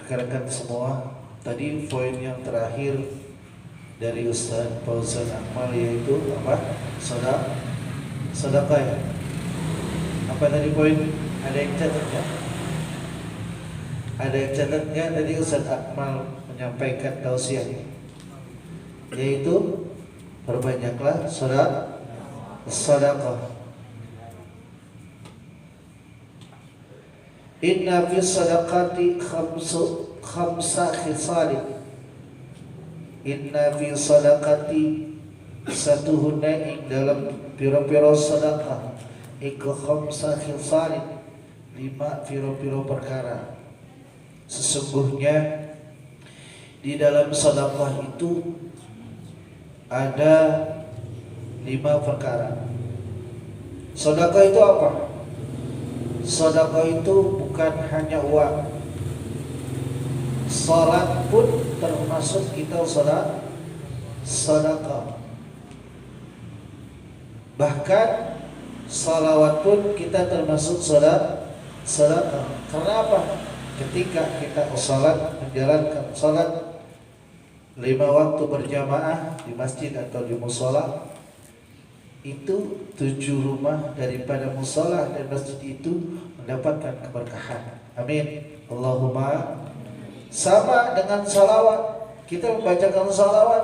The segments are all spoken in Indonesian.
rekan-rekan semua, tadi poin yang terakhir dari Ustaz Fauzan Akmal yaitu apa? Sedekah ya. Apa tadi poin? Ada yang catat ya? Ada yang catat nggak? Tadi Ustaz Akmal menyampaikan tausiah yaitu perbanyaklah sedekah. Inna fi sadaqati khamsa khisali. Inna fi sadaqati satuhunna ing dalam piro-piro sedekah iku khamsa khisali, 5 piro-piro perkara. Sesungguhnya di dalam sedekah itu ada 5 perkara. Sedekah itu apa? Sedekah itu bukan hanya uang. Salat pun termasuk kita sedekah. Bahkan salawat pun kita termasuk sedekah. Karena apa? Ketika kita salat, menjalankan salat 5 waktu berjamaah di masjid atau di mushola, itu 7 rumah daripada mushola dan masjid itu mendapatkan keberkahan. Amin. Allahumma. Sama dengan salawat, kita membacakan salawat,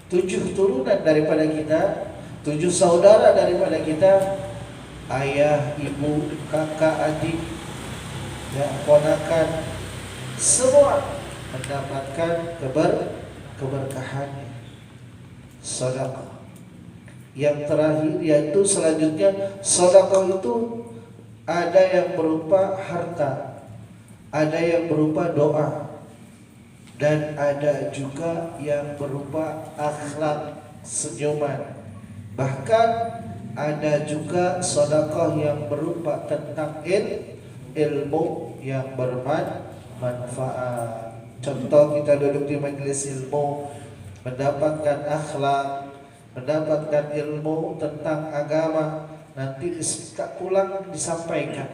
7 turunan daripada kita, 7 saudara daripada kita, ayah, ibu, kakak, adik, ya, ponakan, semua mendapatkan keberkahannya. Sedekah. Yang terakhir yaitu selanjutnya sedekah itu ada yang berupa harta, ada yang berupa doa, dan ada juga yang berupa akhlak, senyuman. Bahkan ada juga sedekah yang berupa tentang ilmu yang bermanfaat. Contoh, kita duduk di majelis ilmu, mendapatkan akhlak, mendapatkan ilmu tentang agama, nanti kita pulang disampaikan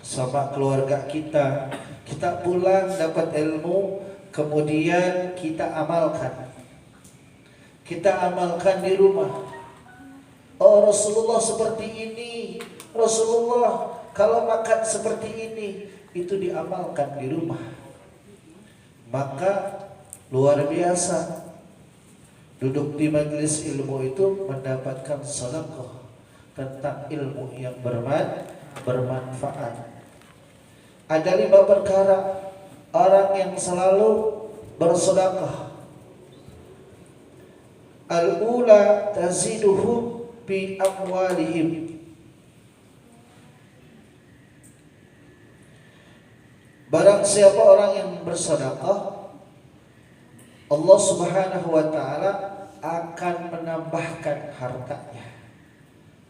sama keluarga kita. Kita pulang dapat ilmu, kemudian kita amalkan. Kita amalkan di rumah. Oh, Rasulullah seperti ini. Rasulullah kalau makan seperti ini, itu diamalkan di rumah. Maka luar biasa. Duduk di majelis ilmu itu mendapatkan sedekah tentang ilmu yang bermanfaat. Ada 5 perkara orang yang selalu bersedekah. Al-ula taziduhum bi amwalihim. Barang siapa orang yang bersedekah, Allah Subhanahu wa ta'ala akan menambahkan hartanya.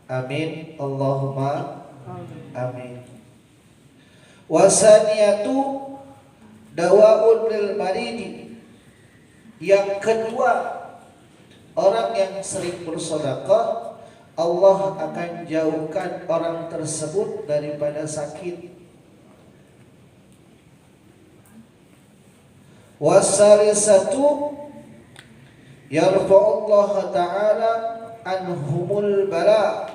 Amin. Allahumma amin. Wasaniyatu dawaun lil maridi. Yang kedua, orang yang sering bersedekah, Allah akan jauhkan orang tersebut daripada sakit. Wasalisatu yarfa'ullah ta'ala anhumul bala.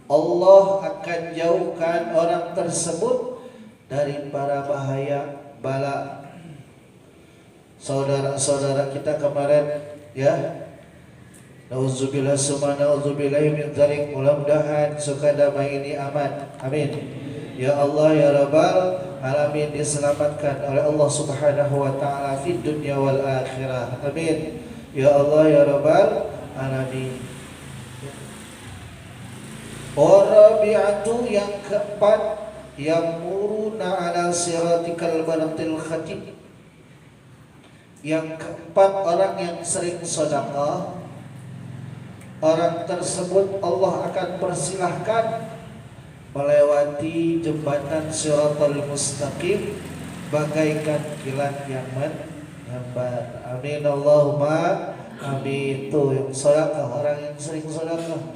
Allah akan jauhkan orang tersebut dari para bahaya bala. Saudara-saudara kita kemarin, ya, nauzubillah summa nauzubillah min dzalik, mudah-mudahan suka damai ini aman. Amin. Ya Allah, ya Rabbal alamin, diselamatkan oleh Allah Subhanahu wa ta'ala fid dunya wal akhirah. Amin. Ya Allah, ya Rabbal alamin. Warabi'atu, yang keempat, yamuruna ala siratikal baratil khatib. Yang keempat, orang yang sering sedekah, orang tersebut Allah akan persilahkan melewati jembatan Shiratal Mustaqim bagaikan kilat yang menyambar. Amin. Allahumma amin. Itu yang sedekah, orang yang sering sedekah.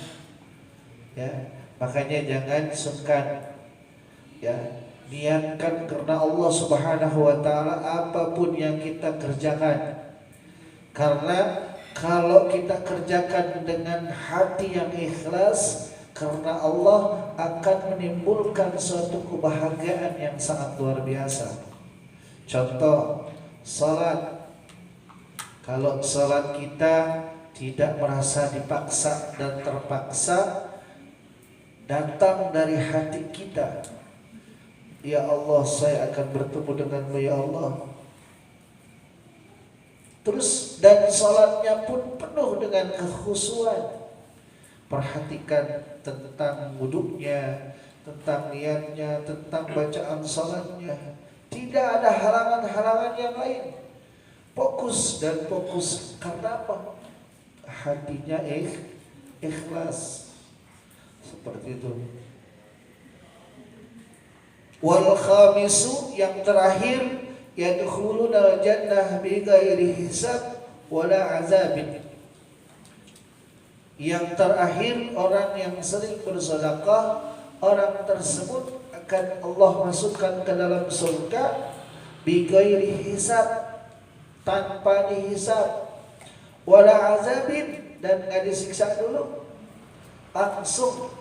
Ya, makanya jangan sungkan. Ya, Niatkan karena Allah Subhanahu wa taala apapun yang kita kerjakan. Karena kalau kita kerjakan dengan hati yang ikhlas karena Allah, akan menimbulkan suatu kebahagiaan yang sangat luar biasa. Contoh, salat. Kalau salat kita tidak merasa dipaksa dan terpaksa, datang dari hati kita, ya Allah, saya akan bertemu denganmu ya Allah. Terus dan salatnya pun penuh dengan kekhusyuan. Perhatikan tentang wuduknya, tentang niatnya, tentang bacaan salatnya. Tidak ada halangan-halangan yang lain. Fokus dan fokus. Karena apa? Hatinya ikhlas. Seperti itu. Wal khamisu, yang terakhir, yadkhuluna al-jannah bighairi hisab wala azabin. Yang terakhir, orang yang sering bersedekah, orang tersebut akan Allah masukkan ke dalam surga bighairi hisab, tanpa dihisab, wala azabin, dan enggak disiksa dulu, langsung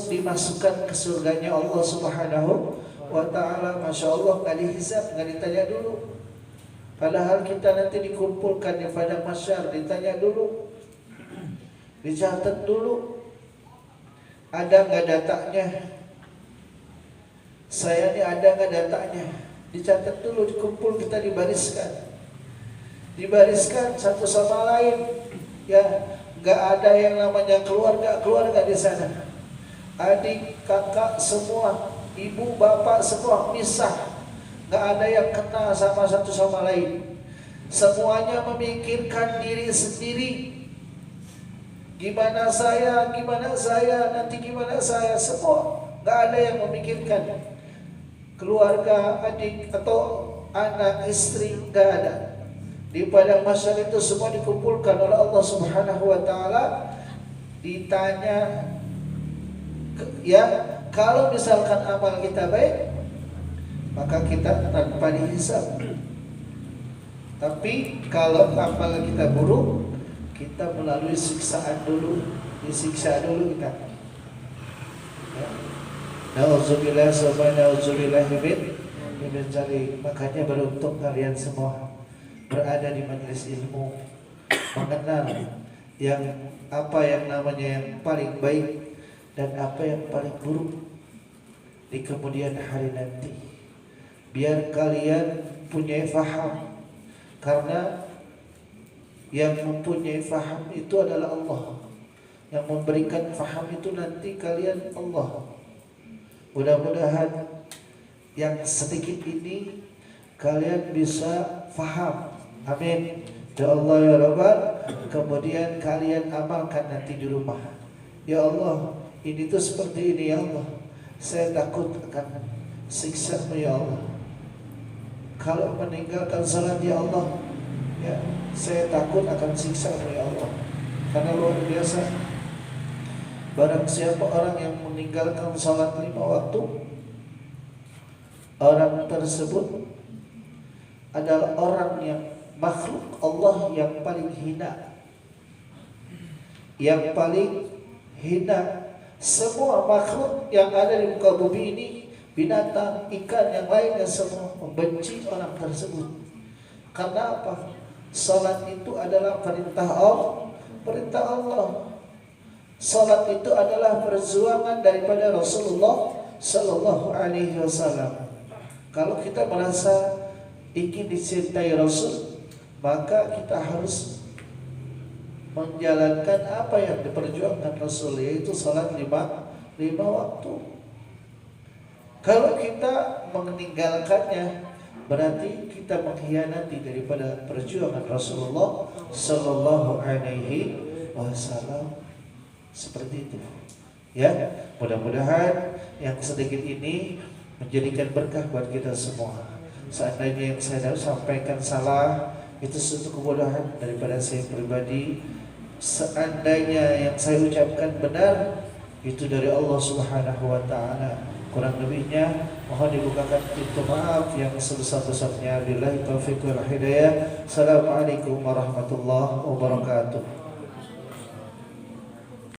dimasukkan ke surganya Allah Subhanahu wa ta'ala. Masya Allah, enggak dihisab, enggak ditanya dulu. Padahal kita nanti dikumpulkan di padang mahsyar, ditanya dulu, dicatat dulu, ada nggak datanya? Saya ini ada nggak datanya? Dicatat dulu, dikumpul, kita dibariskan satu sama lain. Ya, nggak ada yang namanya keluarga di sana. Adik, kakak semua, ibu, bapak semua misah. Nggak ada yang kenal sama satu sama lain. Semuanya memikirkan diri sendiri. Gimana saya, nanti gimana saya, semua. Nggak ada yang memikirkan keluarga, adik, atau anak, istri, nggak ada. Di padang mahsyar itu semua dikumpulkan oleh Allah Subhanahu wa ta'ala. Ditanya, ya, kalau misalkan amal kita baik, maka kita tanpa dihisab. Tapi kalau amal kita buruk, kita melalui siksaan dulu, disiksa dulu kita. Ya. Nauzubillah subhanahu nauzubillah min dzalik. Makanya beruntung kalian semua berada di majelis ilmu, mengenal yang apa yang namanya yang paling baik dan apa yang paling buruk di kemudian hari nanti. Biar kalian punya faham, karena yang mempunyai faham itu adalah Allah. Yang memberikan faham itu nanti kalian Allah. Mudah-mudahan yang sedikit ini kalian bisa faham. Amin. Ya Allah ya Rabbal. Kemudian kalian amalkan nanti di rumah. Ya Allah, ini tuh seperti ini ya Allah. Saya takut akan siksa-Mu ya Allah. Kalau meninggalkan salat ya Allah, ya, saya takut akan siksa-Mu ya Allah. Karena luar biasa. Barang siapa orang yang meninggalkan salat 5 waktu, orang tersebut adalah orang yang makhluk Allah yang paling hina. Yang paling hina. Semua makhluk yang ada di muka bumi ini, binatang, ikan, yang lainnya semua membenci orang tersebut. Karena apa? Salat itu adalah perintah Allah. Salat itu adalah perjuangan daripada Rasulullah Sallallahu Alaihi Wasallam. Kalau kita merasa ingin dicintai Rasul, maka kita harus menjalankan apa yang diperjuangkan Rasul, yaitu salat 5 waktu. Kalau kita meninggalkannya, berarti kita mengkhianati daripada perjuangan Rasulullah Sallallahu Alaihi Wasallam. Seperti itu. Ya, mudah-mudahan yang sedikit ini menjadikan berkah buat kita semua. Seandainya yang saya sampaikan salah, itu suatu kebodohan daripada saya pribadi. Seandainya yang saya ucapkan benar, itu dari Allah Subhanahu wa ta'ala. Kurang lebihnya mohon dibukakan pintu maaf yang sebesar-besarnya. Billahi taufiq wal hidayah. Assalamualaikum warahmatullahi wabarakatuh.